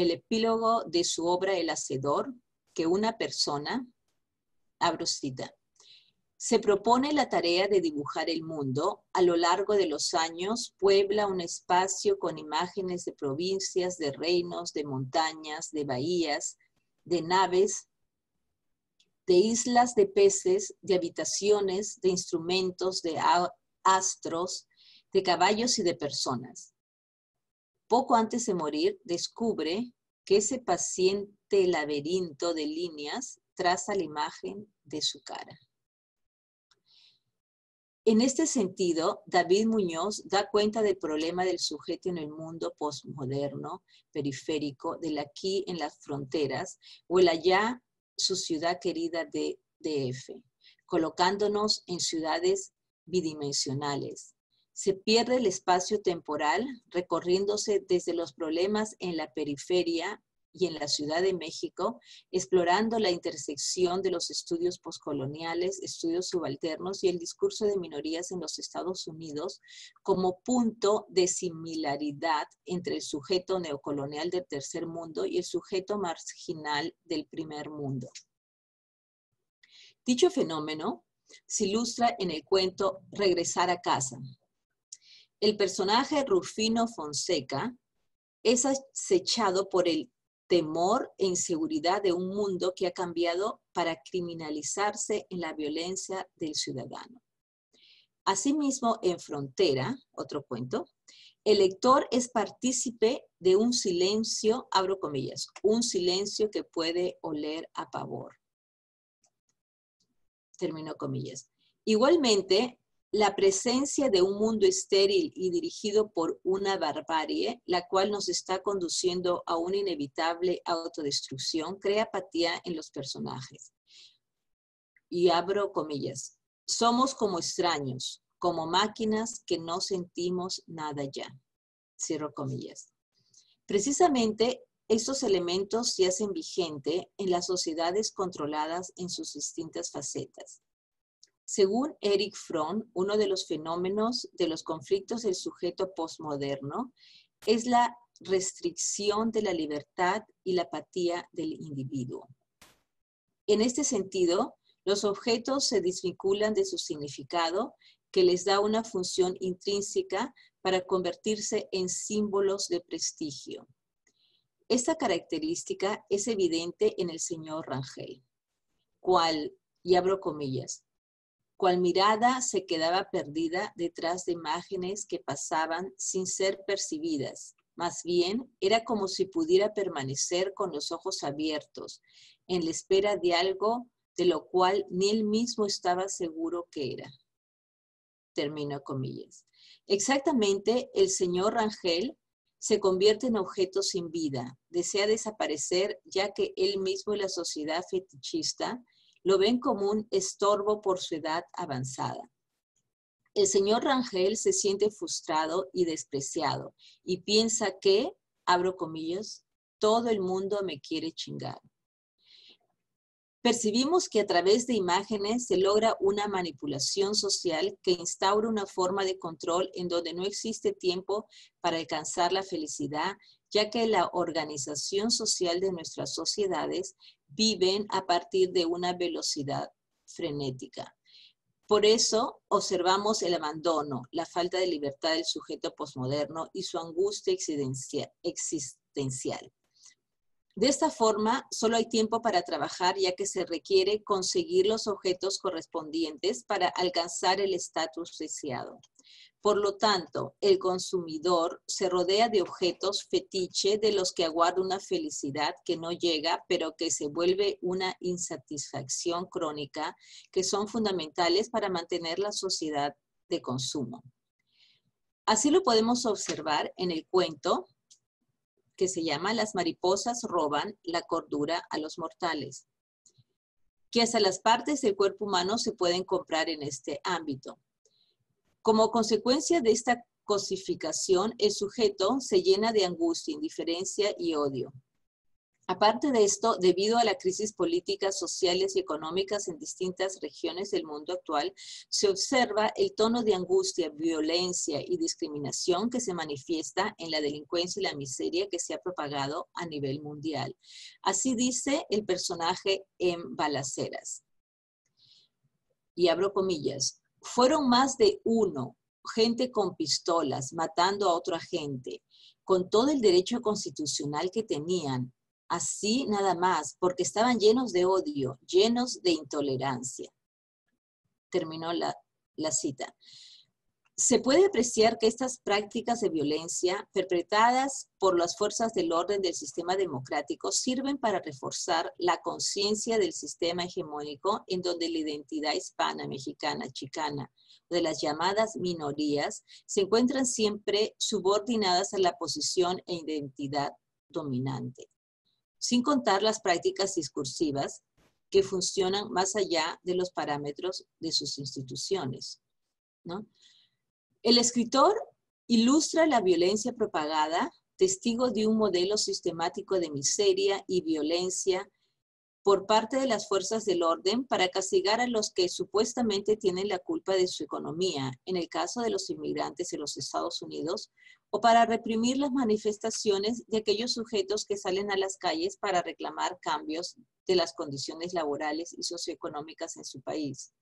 epílogo de su obra El Hacedor que una persona, abro cita, se propone la tarea de dibujar el mundo. A lo largo de los años puebla un espacio con imágenes de provincias, de reinos, de montañas, de bahías, de naves, de islas de peces, de habitaciones, de instrumentos, de astros, de caballos y de personas. Poco antes de morir, descubre que ese paciente laberinto de líneas traza la imagen de su cara. En este sentido, David Muñoz da cuenta del problema del sujeto en el mundo postmoderno, periférico, del aquí en las fronteras, o el allá, su ciudad querida de DF, colocándonos en ciudades bidimensionales. Se pierde el espacio temporal, recorriéndose desde los problemas en la periferia y en la Ciudad de México, explorando la intersección de los estudios poscoloniales, estudios subalternos y el discurso de minorías en los Estados Unidos como punto de similaridad entre el sujeto neocolonial del tercer mundo y el sujeto marginal del primer mundo. Dicho fenómeno se ilustra en el cuento Regresar a casa. El personaje Rufino Fonseca es acechado por el temor e inseguridad de un mundo que ha cambiado para criminalizarse en la violencia del ciudadano. Asimismo, en Frontera, otro cuento, el lector es partícipe de un silencio, abro comillas, un silencio que puede oler a pavor. Termino comillas. Igualmente, la presencia de un mundo estéril y dirigido por una barbarie, la cual nos está conduciendo a una inevitable autodestrucción, crea apatía en los personajes. Y abro comillas. Somos como extraños, como máquinas que no sentimos nada ya. Cierro comillas. Precisamente, estos elementos se hacen vigente en las sociedades controladas en sus distintas facetas. Según Erich Fromm, uno de los fenómenos de los conflictos del sujeto postmoderno es la restricción de la libertad y la apatía del individuo. En este sentido, los objetos se desvinculan de su significado, que les da una función intrínseca para convertirse en símbolos de prestigio. Esta característica es evidente en el señor Rangel, cual, y abro comillas, cual mirada se quedaba perdida detrás de imágenes que pasaban sin ser percibidas. Más bien, era como si pudiera permanecer con los ojos abiertos, en la espera de algo de lo cual ni él mismo estaba seguro que era. Termino comillas. Exactamente, el señor Rangel se convierte en objeto sin vida, desea desaparecer ya que él mismo y la sociedad fetichista lo ven como un estorbo por su edad avanzada. El señor Rangel se siente frustrado y despreciado y piensa que, abro comillas, todo el mundo me quiere chingar. Percibimos que a través de imágenes se logra una manipulación social que instaura una forma de control en donde no existe tiempo para alcanzar la felicidad, ya que la organización social de nuestras sociedades viven a partir de una velocidad frenética. Por eso observamos el abandono, la falta de libertad del sujeto posmoderno y su angustia existencial. De esta forma, solo hay tiempo para trabajar, ya que se requiere conseguir los objetos correspondientes para alcanzar el estatus deseado. Por lo tanto, el consumidor se rodea de objetos fetiche de los que aguarda una felicidad que no llega, pero que se vuelve una insatisfacción crónica, que son fundamentales para mantener la sociedad de consumo. Así lo podemos observar en el cuento que se llama Las mariposas roban la cordura a los mortales. que hasta las partes del cuerpo humano se pueden comprar en este ámbito. Como consecuencia de esta cosificación, el sujeto se llena de angustia, indiferencia y odio. Aparte de esto, debido a la crisis políticas, sociales y económicas en distintas regiones del mundo actual, se observa el tono de angustia, violencia y discriminación que se manifiesta en la delincuencia y la miseria que se ha propagado a nivel mundial. Así dice el personaje en Balaceras. Y abro comillas, fueron más de uno, gente con pistolas, matando a otra gente, con todo el derecho constitucional que tenían, así nada más, porque estaban llenos de odio, llenos de intolerancia. Terminó la cita. Se puede apreciar que estas prácticas de violencia perpetradas por las fuerzas del orden del sistema democrático sirven para reforzar la conciencia del sistema hegemónico en donde la identidad hispana, mexicana, chicana, de las llamadas minorías, se encuentran siempre subordinadas a la posición e identidad dominante, sin contar las prácticas discursivas que funcionan más allá de los parámetros de sus instituciones, ¿no? El escritor ilustra la violencia propagada, testigo de un modelo sistemático de miseria y violencia por parte de las fuerzas del orden para castigar a los que supuestamente tienen la culpa de su economía, en el caso de los inmigrantes en los Estados Unidos, o para reprimir las manifestaciones de aquellos sujetos que salen a las calles para reclamar cambios de las condiciones laborales y socioeconómicas en su país,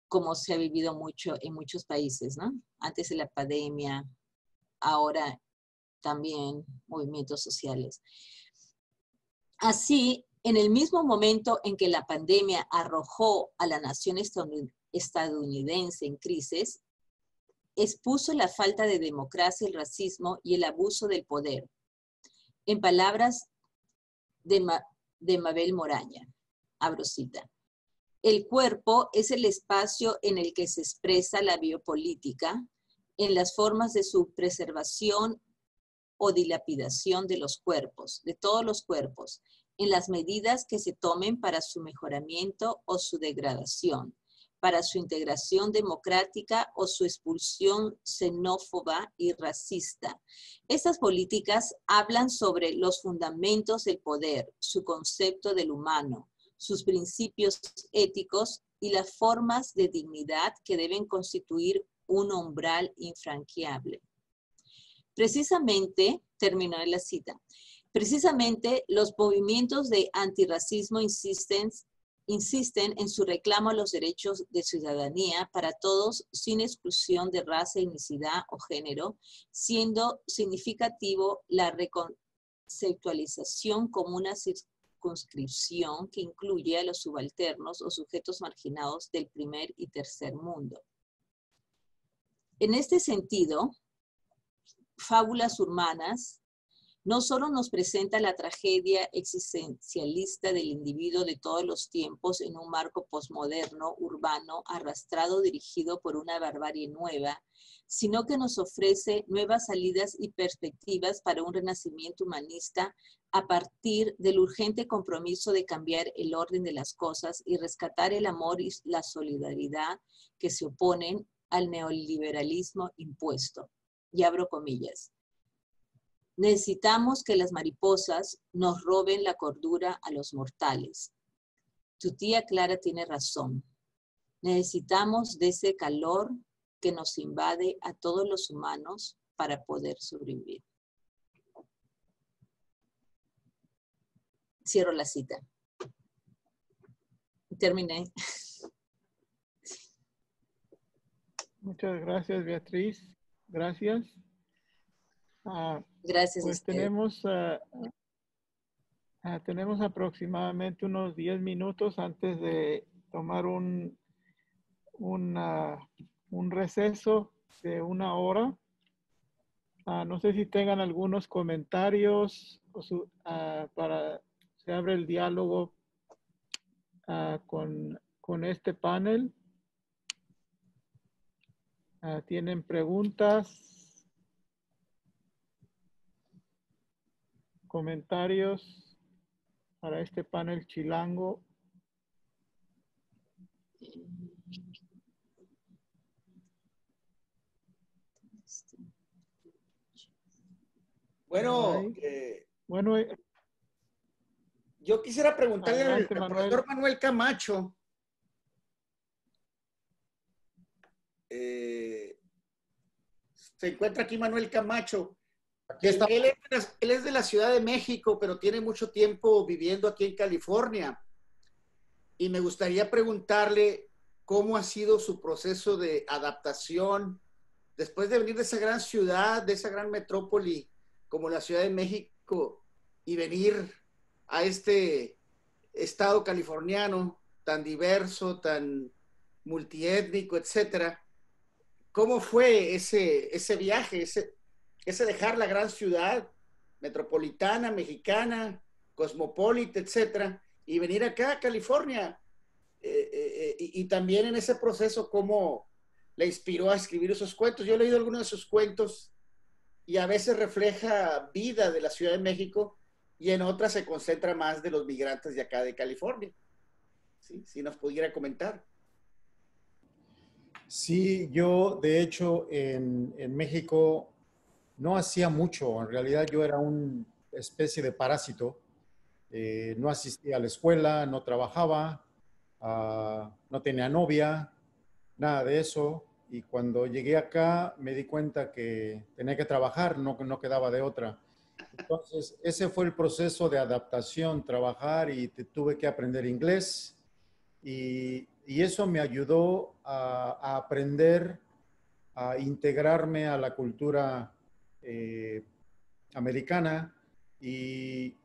como se ha vivido mucho en muchos países, ¿no? Antes de la pandemia, ahora también movimientos sociales. Así, en el mismo momento en que la pandemia arrojó a la nación estadounidense en crisis, expuso la falta de democracia, el racismo y el abuso del poder. En palabras de Mabel Moraña, abro cita, el cuerpo es el espacio en el que se expresa la biopolítica en las formas de su preservación o dilapidación de los cuerpos, de todos los cuerpos, en las medidas que se tomen para su mejoramiento o su degradación, para su integración democrática o su expulsión xenófoba y racista. Estas políticas hablan sobre los fundamentos del poder, su concepto del humano, sus principios éticos y las formas de dignidad que deben constituir un umbral infranqueable. Precisamente, terminó la cita, precisamente los movimientos de antirracismo insisten en su reclamo a los derechos de ciudadanía para todos sin exclusión de raza, etnicidad o género, siendo significativo la reconceptualización como una circunscripción que incluye a los subalternos o sujetos marginados del primer y tercer mundo. En este sentido, Fábulas Humanas no solo nos presenta la tragedia existencialista del individuo de todos los tiempos en un marco posmoderno, urbano, arrastrado, dirigido por una barbarie nueva, sino que nos ofrece nuevas salidas y perspectivas para un renacimiento humanista a partir del urgente compromiso de cambiar el orden de las cosas y rescatar el amor y la solidaridad que se oponen al neoliberalismo impuesto. Y abro comillas. Necesitamos que las mariposas nos roben la cordura a los mortales. Tu tía Clara tiene razón. Necesitamos de ese calor que nos invade a todos los humanos para poder sobrevivir. Cierro la cita. Terminé. Muchas gracias, Beatriz. Gracias. Gracias. Pues tenemos aproximadamente unos 10 minutos antes de tomar un receso de 1 hora. No sé si tengan algunos comentarios para se abre el diálogo con este panel. ¿Tienen preguntas? ¿Comentarios para este panel chilango? Bueno, Bueno, yo quisiera preguntarle adelante, al Manuel. profesor Manuel Camacho. Se encuentra aquí Manuel Camacho. Aquí está. Él es de la Ciudad de México, pero tiene mucho tiempo viviendo aquí en California. Y me gustaría preguntarle cómo ha sido su proceso de adaptación después de venir de esa gran ciudad, de esa gran metrópoli como la Ciudad de México y venir a este estado californiano tan diverso, tan multiétnico, etcétera. ¿Cómo fue ese viaje, ese dejar la gran ciudad metropolitana, mexicana, cosmopolita, etcétera, y venir acá a California? Y también en ese proceso, ¿cómo le inspiró a escribir esos cuentos? Yo he leído algunos de sus cuentos y a veces refleja vida de la Ciudad de México y en otras se concentra más de los migrantes de acá de California. ¿Sí? Si nos pudiera comentar. Sí, yo de hecho en México no hacía mucho. En realidad yo era una especie de parásito. No asistía a la escuela, no trabajaba, no tenía novia, nada de eso. Y cuando llegué acá me di cuenta que tenía que trabajar, no quedaba de otra. Entonces, ese fue el proceso de adaptación, trabajar y tuve que aprender inglés y eso me ayudó a aprender, a integrarme a la cultura americana y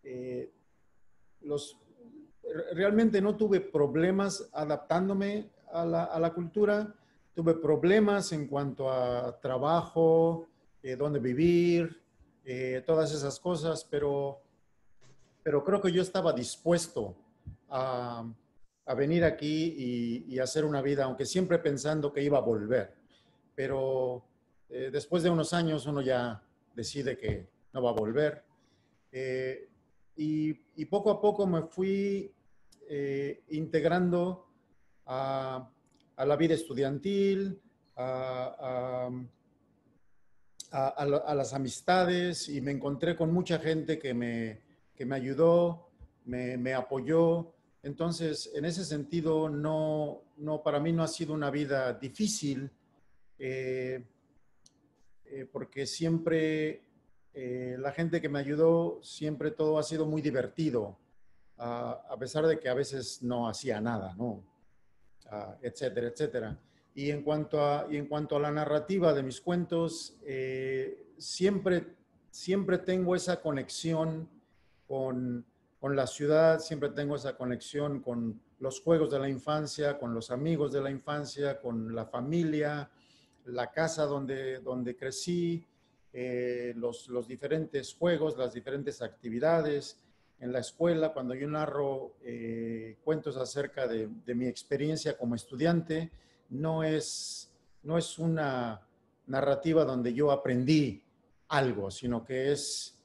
eh, los, realmente no tuve problemas adaptándome a la cultura, tuve problemas en cuanto a trabajo, dónde vivir, todas esas cosas, pero creo que yo estaba dispuesto a, a venir aquí y hacer una vida, aunque siempre pensando que iba a volver. Pero después de unos años uno ya decide que no va a volver. Eh, y poco a poco me fui integrando a la vida estudiantil, a, a las amistades y me encontré con mucha gente que me ayudó, me apoyó. Entonces, en ese sentido, para mí no ha sido una vida difícil, eh, porque siempre la gente que me ayudó, siempre todo ha sido muy divertido, a pesar de que a veces no hacía nada, ¿no? Etcétera, etcétera. Y en cuanto a la narrativa de mis cuentos, siempre tengo esa conexión con la ciudad, siempre tengo esa conexión con los juegos de la infancia, con los amigos de la infancia, con la familia, la casa donde crecí, los diferentes juegos, las diferentes actividades en la escuela, cuando yo narro cuentos acerca de mi experiencia como estudiante, no es una narrativa donde yo aprendí algo, sino que es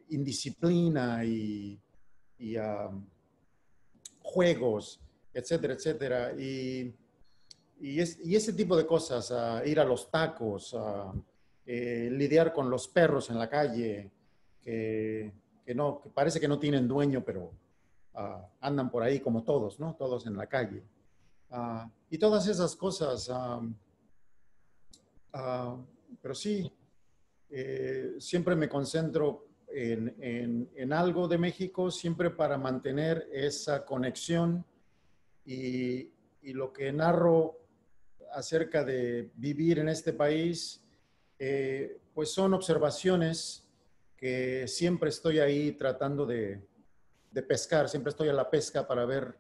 indisciplina y juegos, etcétera, etcétera. Y ese tipo de cosas, ir a los tacos, lidiar con los perros en la calle, que parece que no tienen dueño, pero andan por ahí como todos, ¿no? Todos en la calle. Y todas esas cosas. Pero sí, siempre me concentro en algo de México, siempre para mantener esa conexión y lo que narro acerca de vivir en este país, pues son observaciones que siempre estoy ahí tratando de pescar, siempre estoy a la pesca para ver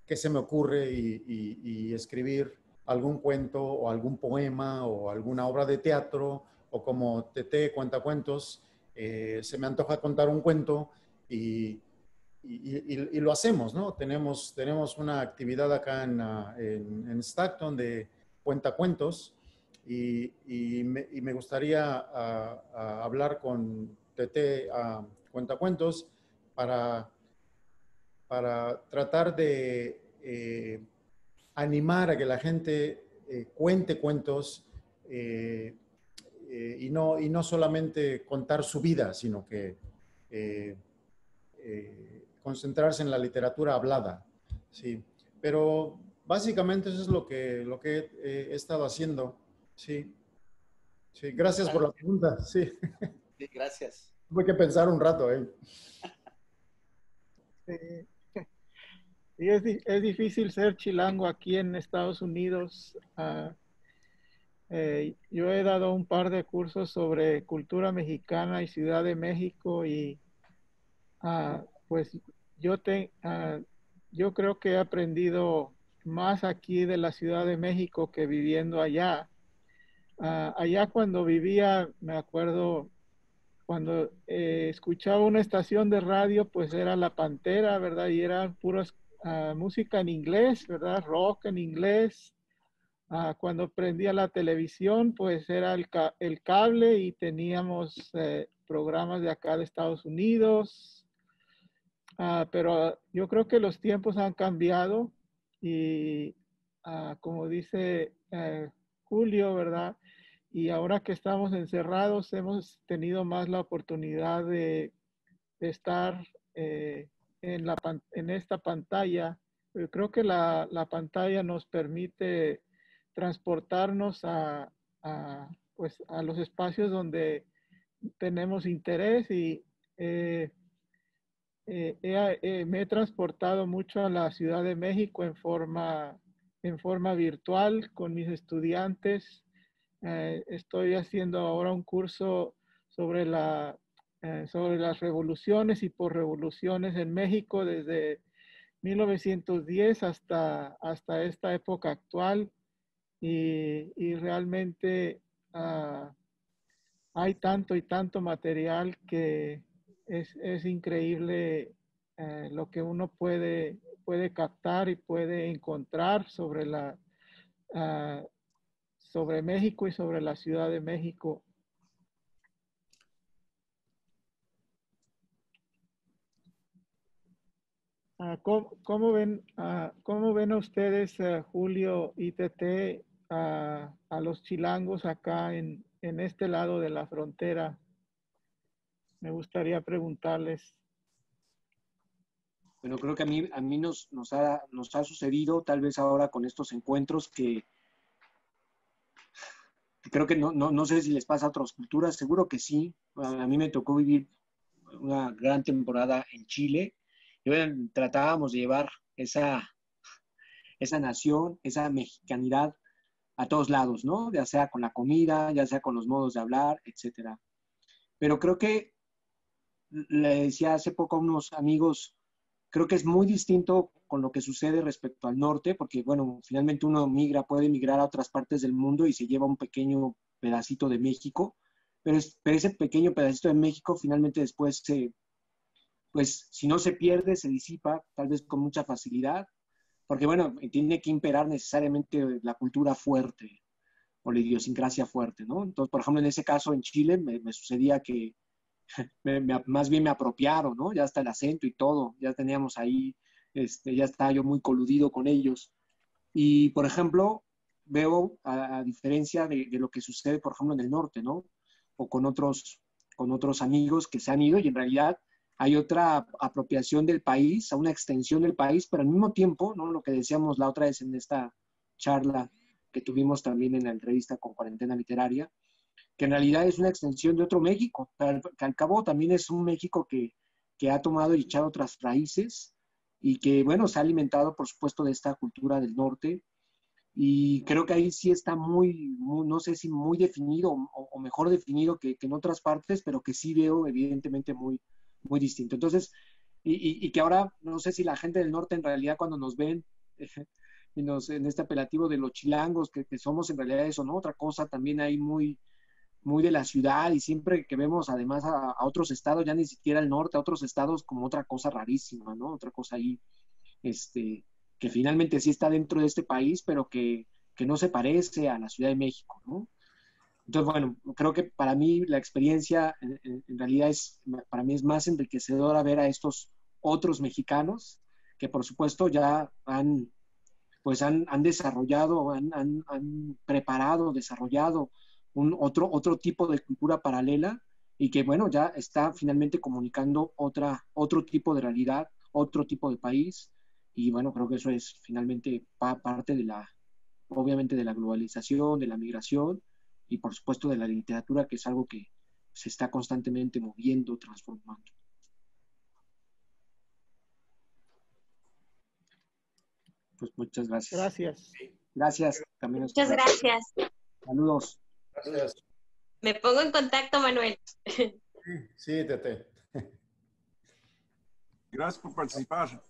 qué se me ocurre y escribir algún cuento o algún poema o alguna obra de teatro o como Tete Cuentacuentos, se me antoja contar un cuento y lo hacemos, ¿no? Tenemos una actividad acá en Stockton de cuentacuentos y me gustaría hablar con Tete Cuentacuentos para, para tratar de animar a que la gente cuente cuentos y no solamente contar su vida, sino que concentrarse en la literatura hablada. Sí, pero básicamente eso es lo que he estado haciendo. Sí, sí, gracias por la pregunta. Sí, Sí, gracias. tuve que pensar un rato, ¿eh? Sí. Y es difícil ser chilango aquí en Estados Unidos. Yo he dado un par de cursos sobre cultura mexicana y Ciudad de México y pues yo creo que he aprendido más aquí de la Ciudad de México que viviendo allá. Allá cuando vivía, me acuerdo, cuando escuchaba una estación de radio, pues era La Pantera, ¿verdad? Y eran puras música en inglés, ¿verdad? Rock en inglés. Cuando prendía la televisión, pues era el cable y teníamos programas de acá de Estados Unidos. Pero yo creo que los tiempos han cambiado y como dice Julio, ¿verdad? Y ahora que estamos encerrados, hemos tenido más la oportunidad de estar en esta pantalla. Yo creo que la pantalla nos permite transportarnos pues, a los espacios donde tenemos interés y me he transportado mucho a la Ciudad de México en forma virtual con mis estudiantes. Estoy haciendo ahora un curso sobre sobre las revoluciones y posrevoluciones en México desde 1910 hasta esta época actual y realmente hay tanto y tanto material que es increíble lo que uno puede captar y puede encontrar uh, sobre México y sobre la Ciudad de México. ¿Cómo ven ustedes, Julio y Tete, a los chilangos acá en este lado de la frontera? Me gustaría preguntarles. Bueno, creo que a mí nos ha sucedido, tal vez ahora con estos encuentros, que creo que no sé si les pasa a otras culturas, seguro que sí. A mí me tocó vivir una gran temporada en Chile y bueno, tratábamos de llevar esa nación, esa mexicanidad a todos lados, ¿no? Ya sea con la comida, ya sea con los modos de hablar, etcétera. Pero creo que, le decía hace poco a unos amigos, creo que es muy distinto con lo que sucede respecto al norte, porque, bueno, finalmente uno puede migrar a otras partes del mundo y se lleva un pequeño pedacito de México, pero ese pequeño pedacito de México finalmente después pues si no se pierde, se disipa, tal vez con mucha facilidad, porque, bueno, tiene que imperar necesariamente la cultura fuerte o la idiosincrasia fuerte, ¿no? Entonces, por ejemplo, en ese caso en Chile me sucedía que más bien me apropiaron, ¿no? Ya hasta el acento y todo, ya teníamos ahí, ya estaba yo muy coludido con ellos. Y, por ejemplo, veo, a diferencia de lo que sucede, por ejemplo, en el norte, ¿no? O con otros amigos que se han ido y en realidad hay otra apropiación del país, a una extensión del país, pero al mismo tiempo, ¿no? Lo que decíamos la otra vez en esta charla que tuvimos también en la entrevista con Cuarentena Literaria, que en realidad es una extensión de otro México, que al cabo también es un México que ha tomado y echado otras raíces y que, bueno, se ha alimentado, por supuesto, de esta cultura del norte. Y creo que ahí sí está muy no sé si muy definido o mejor definido que en otras partes, pero que sí veo evidentemente muy, muy distinto. Entonces, y que ahora no sé si la gente del norte en realidad cuando nos ven en este apelativo de los chilangos, que somos en realidad eso, ¿no? Otra cosa también ahí muy, muy de la ciudad y siempre que vemos además a otros estados, ya ni siquiera el norte, a otros estados como otra cosa rarísima, ¿no? Otra cosa ahí, que finalmente sí está dentro de este país, pero que no se parece a la Ciudad de México, ¿no? Entonces, bueno, creo que para mí la experiencia en realidad para mí es más enriquecedora ver a estos otros mexicanos que por supuesto ya han desarrollado, han preparado, desarrollado otro tipo de cultura paralela y que, bueno, ya está finalmente comunicando otro tipo de realidad, otro tipo de país. Y bueno, creo que eso es finalmente parte de obviamente de la globalización, de la migración y por supuesto de la literatura, que es algo que se está constantemente moviendo, transformando. Pues muchas gracias. Gracias. Gracias. También Muchas gracias. Saludos. Gracias. Me pongo en contacto, Manuel. Sí, Tete. Gracias por participar.